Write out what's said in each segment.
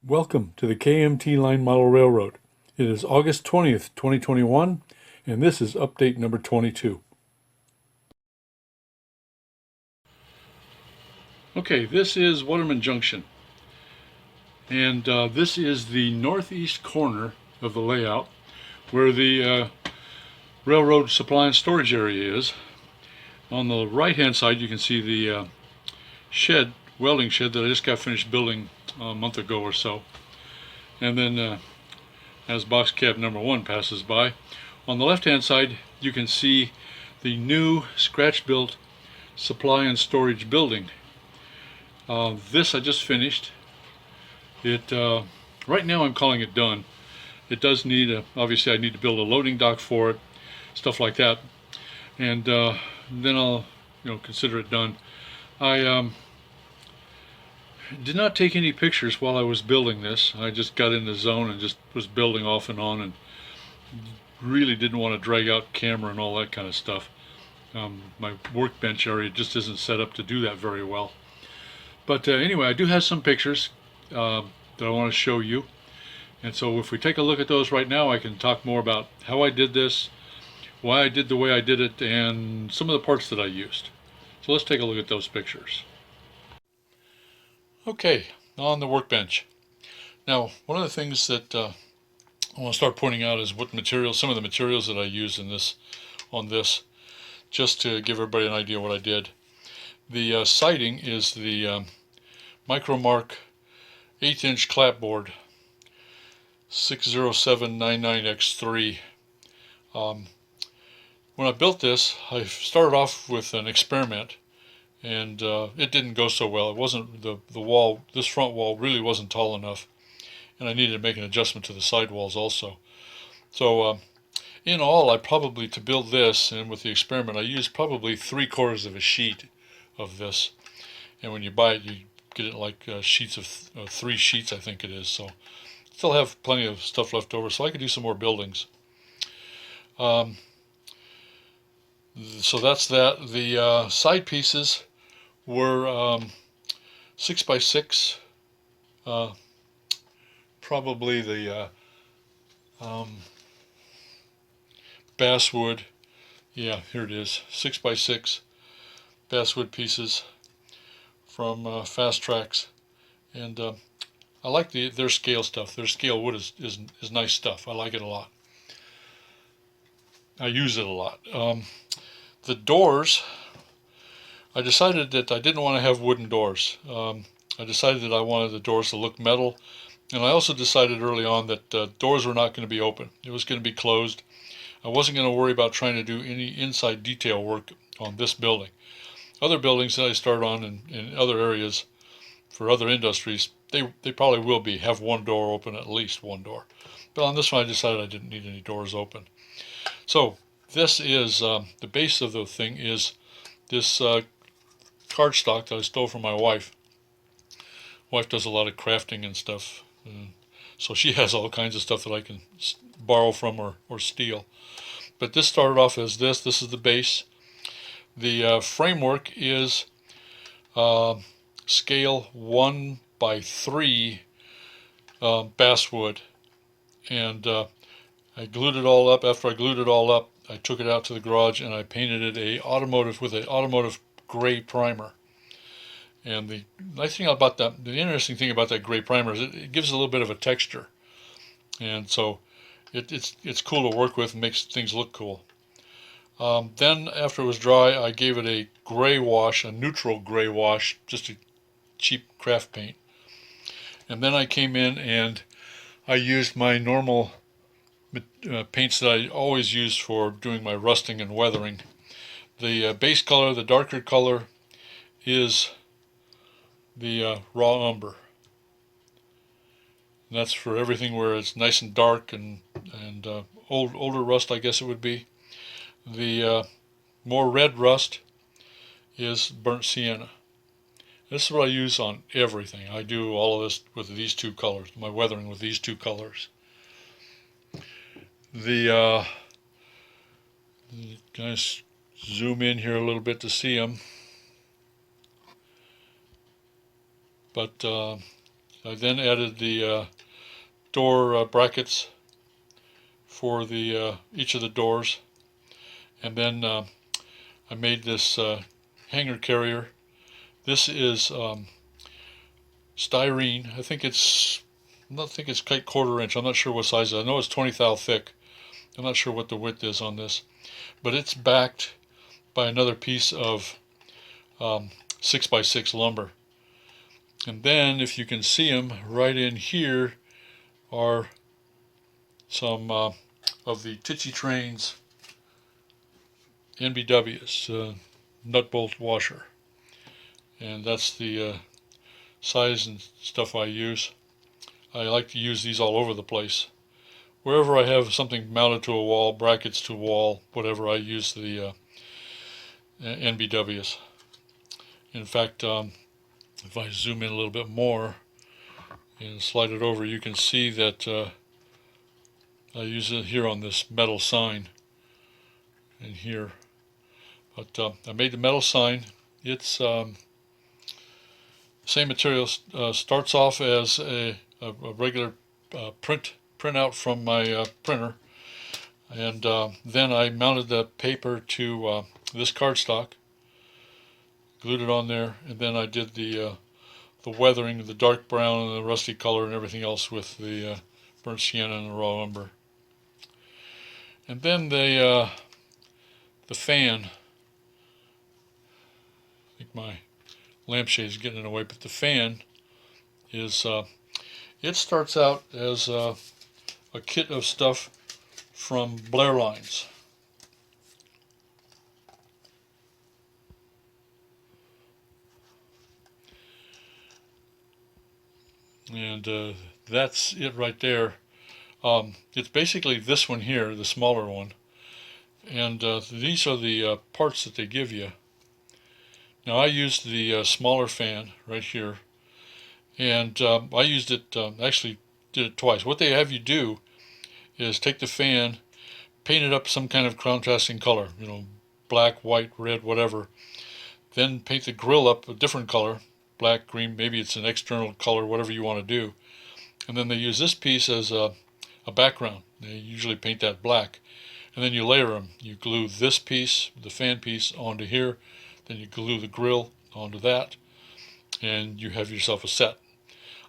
Welcome to the KMT Line Model Railroad. It is August 20th, 2021, and this is update number 22. Okay, this is Waterman Junction, and this is the northeast corner of the layout where the railroad supply and storage area is. On the right-hand side, you can see the welding shed that I just got finished building a month ago or so. And then as box cab number 1 passes by, on the left-hand side, you can see the new scratch-built supply and storage building. This I just finished. Right now I'm calling it done. It does need obviously I need to build a loading dock for it, stuff like that, and then I'll consider it done. I did not take any pictures while I was building this. I just got in the zone and just was building off and on, and really didn't want to drag out camera and all that kind of stuff. My workbench area just isn't set up to do that very well. But anyway, I do have some pictures that I want to show you. And so if we take a look at those right now, I can talk more about how I did this, why I did the way I did it, and some of the parts that I used. So let's take a look at those pictures. Okay, on the workbench. Now, one of the things that I want to start pointing out is some of the materials that I used on this, just to give everybody an idea of what I did. The siding is the Micromark 1/8" clapboard 60799X3. When I built this, I started off with an experiment, and it didn't go so well. It wasn't the wall. This front wall really wasn't tall enough, and I needed to make an adjustment to the side walls also. So in all, I probably, to build this and with the experiment, I used probably 3/4 of a sheet of this. And when you buy it, you get it like sheets of 3 sheets, I think it is. So still have plenty of stuff left over, so I could do some more buildings. So that's that. The side pieces were 6x6, probably the basswood. Yeah, here it is, 6x6 basswood pieces from Fast Tracks, and I like their scale stuff. Their scale wood is nice stuff. I like it a lot. I use it a lot. The doors, I decided that I didn't want to have wooden doors. I decided that I wanted the doors to look metal, and I also decided early on that doors were not going to be open. It was going to be closed. I wasn't going to worry about trying to do any inside detail work on this building. Other buildings that I start on in other areas for other industries, they probably have one door open, at least one door. But on this one, I decided I didn't need any doors open. So this is the base of the thing is this cardstock that I stole from my wife. Wife does a lot of crafting and stuff, so she has all kinds of stuff that I can borrow from or steal. But this started off as this. This is the base. The framework is scale 1x3 basswood, and I glued it all up. After I glued it all up, I took it out to the garage and I painted it with an automotive gray primer. And the interesting thing about that gray primer is it gives a little bit of a texture, and so it's cool to work with and makes things look cool. Then after it was dry, I gave it a gray wash, a neutral gray wash, just a cheap craft paint. And then I came in and I used my normal paints that I always use for doing my rusting and weathering. The base color, the darker color, is the raw umber. And that's for everything where it's nice and dark and older rust, I guess it would be. The more red rust is burnt sienna. This is what I use on everything. I do all of this with these two colors, my weathering with these two colors. Guys, zoom in here a little bit to see them. But I then added the door brackets for the each of the doors, and then I made this hanger carrier. This is styrene. I think it's quite 1/4 inch. I'm not sure what size. I know it's 20 thou thick. I'm not sure what the width is on this, but it's backed by another piece of 6x6 lumber. And then, if you can see them, right in here are some of the Titchy Trains NBWs, nut bolt washer. And that's the size and stuff I use. I like to use these all over the place. Wherever I have something mounted to a wall, brackets to a wall, whatever, I use the NBWs. In fact, if I zoom in a little bit more and slide it over, you can see that I use it here on this metal sign in here. But I made the metal sign. It's same material. Starts off as a regular printout from my printer, and then I mounted the paper to this cardstock, glued it on there, and then I did the weathering, the dark brown and the rusty color and everything else with the burnt sienna and the raw umber. And then the fan. I think my lampshade is getting in the way, but the fan is it starts out as a kit of stuff from Blair Lines. And that's it right there. It's basically this one here, the smaller one, and these are the parts that they give you. Now I used the smaller fan right here, and I used it, actually did it twice. What they have you do is take the fan, paint it up some kind of contrasting color, black, white, red, whatever. Then paint the grill up a different color, black, green, maybe it's an external color, whatever you want to do. And then they use this piece as a background. They usually paint that black. And then you layer them. You glue this piece, the fan piece, onto here. Then you glue the grill onto that. And you have yourself a set.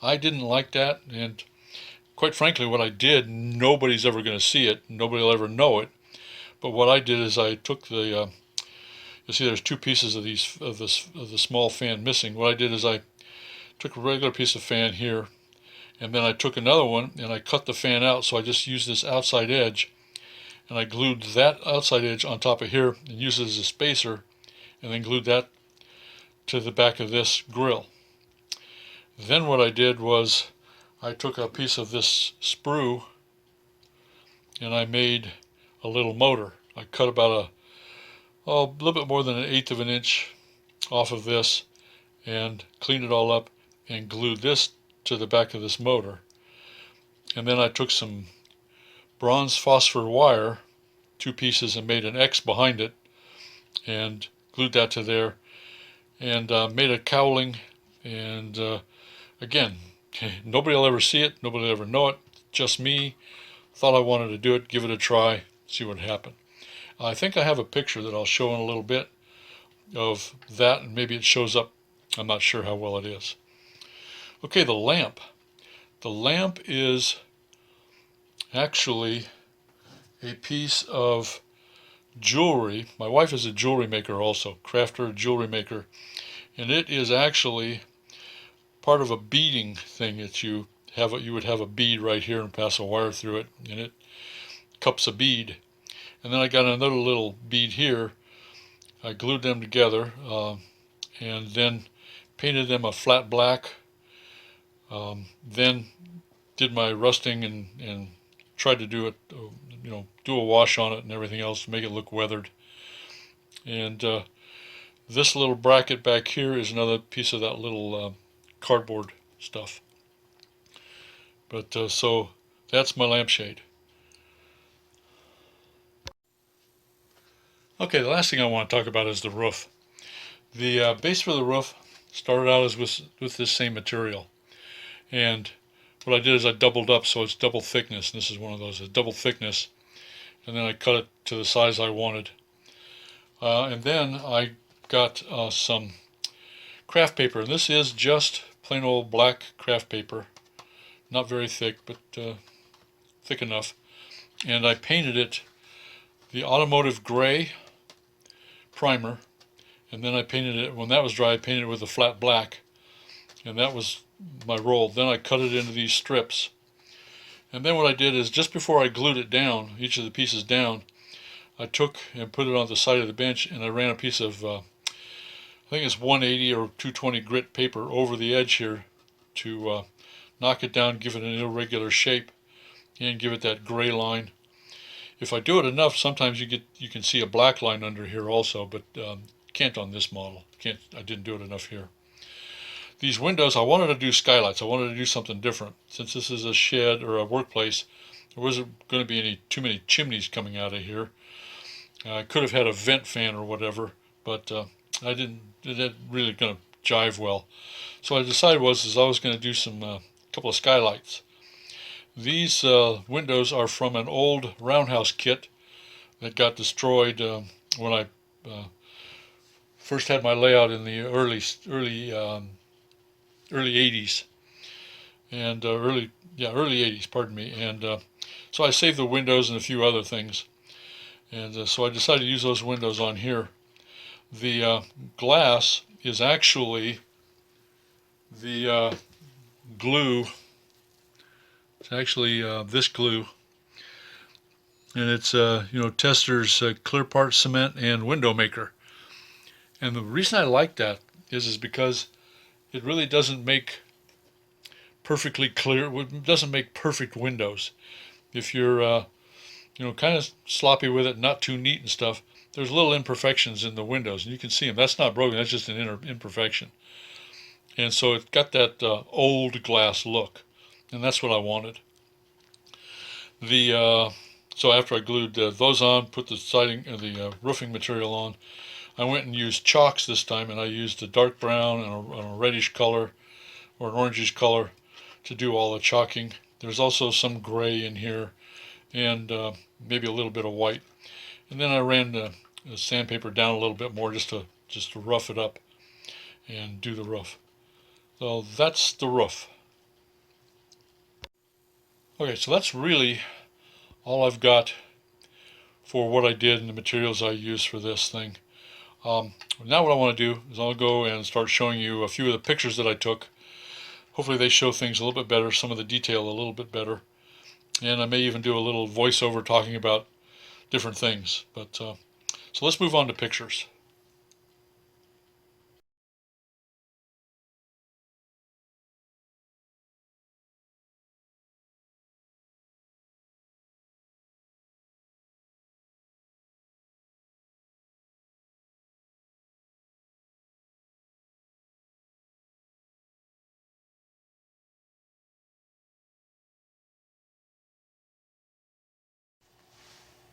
I didn't like that. And quite frankly, what I did, nobody's ever going to see it. Nobody will ever know it. But what I did is I took the... you see there's two pieces of the small fan missing. What I did is I took a regular piece of fan here, and then I took another one and I cut the fan out, so I just used this outside edge, and I glued that outside edge on top of here and used it as a spacer, and then glued that to the back of this grill. Then what I did was I took a piece of this sprue and I made a little motor. I cut about a little bit more than 1/8 of an inch off of this and cleaned it all up and glued this to the back of this motor. And then I took some bronze phosphor wire, 2 pieces, and made an X behind it and glued that to there, and made a cowling. And again, nobody will ever see it, nobody will ever know it, just me. Thought I wanted to do it, give it a try, see what happened. I think I have a picture that I'll show in a little bit of that, and maybe it shows up. I'm not sure how well it is. Okay, the lamp. The lamp is actually a piece of jewelry. My wife is a jewelry maker also, crafter, jewelry maker, and it is actually part of a beading thing that you would have a bead right here and pass a wire through it, and it cups a bead. And then I got another little bead here. I glued them together and then painted them a flat black. Then did my rusting and tried to do it, do a wash on it and everything else to make it look weathered. And this little bracket back here is another piece of that little cardboard stuff. But so that's my lampshade. Okay, the last thing I want to talk about is the roof. The base for the roof started out as with this same material. And what I did is I doubled up, so it's double thickness. And this is one of those, it's double thickness. And then I cut it to the size I wanted. And then I got some craft paper. And this is just plain old black craft paper. Not very thick, but thick enough. And I painted it the automotive gray primer. And then I painted it, when that was dry, I painted it with a flat black. And that was my roll. Then I cut it into these strips. And then what I did is, just before I glued it down, each of the pieces down, I took and put it on the side of the bench, and I ran a piece of, I think it's 180 or 220 grit paper over the edge here to knock it down, give it an irregular shape, and give it that gray line. If I do it enough, sometimes you can see a black line under here also, but can't on this model. I didn't do it enough here. These windows, I wanted to do skylights. I wanted to do something different. Since this is a shed or a workplace, there wasn't going to be too many chimneys coming out of here. I could have had a vent fan or whatever, but I didn't. It didn't really going to jive well. So I decided I was going to do some couple of skylights. These windows are from an old roundhouse kit that got destroyed when I first had my layout in the early 80s, and early 80s, pardon me. And so I saved the windows and a few other things, and so I decided to use those windows on here. The glass is actually the glue. It's actually this glue, and it's Tester's Clear Part Cement and Window Maker. And the reason I like that is because it really doesn't make perfectly clear. It doesn't make perfect windows. If you're kind of sloppy with it, not too neat and stuff, there's little imperfections in the windows, and you can see them. That's not broken. That's just an imperfection. And so it got that old glass look, and that's what I wanted. So after I glued those on, put the siding, the roofing material on, I went and used chalks this time, and I used a dark brown and a reddish color or an orangish color to do all the chalking. There's also some gray in here, and maybe a little bit of white. And then I ran the sandpaper down a little bit more just to rough it up and do the roof. So that's the roof. Okay, so that's really all I've got for what I did and the materials I used for this thing. Now what I want to do is I'll go and start showing you a few of the pictures that I took. Hopefully they show things a little bit better, some of the detail a little bit better. And I may even do a little voiceover talking about different things. But so let's move on to pictures.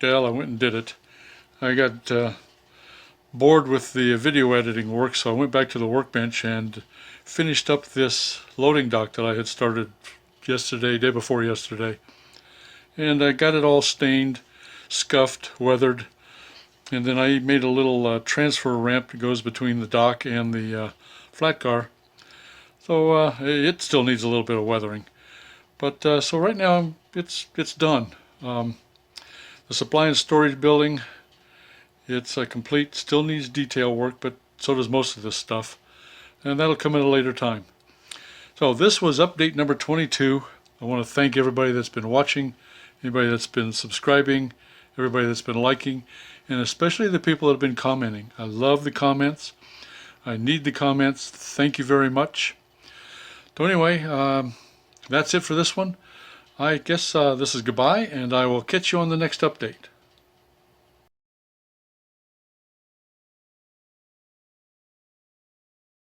Well, I went and did it. I got bored with the video editing work, so I went back to the workbench and finished up this loading dock that I had started yesterday, day before yesterday. And I got it all stained, scuffed, weathered, and then I made a little transfer ramp that goes between the dock and the flat car. So it still needs a little bit of weathering. But so right now it's done. The supply and storage building, it's complete, still needs detail work, but so does most of this stuff. And that'll come at a later time. So this was update number 22. I want to thank everybody that's been watching, anybody that's been subscribing, everybody that's been liking, and especially the people that have been commenting. I love the comments. I need the comments. Thank you very much. So anyway, that's it for this one. I guess this is goodbye, and I will catch you on the next update.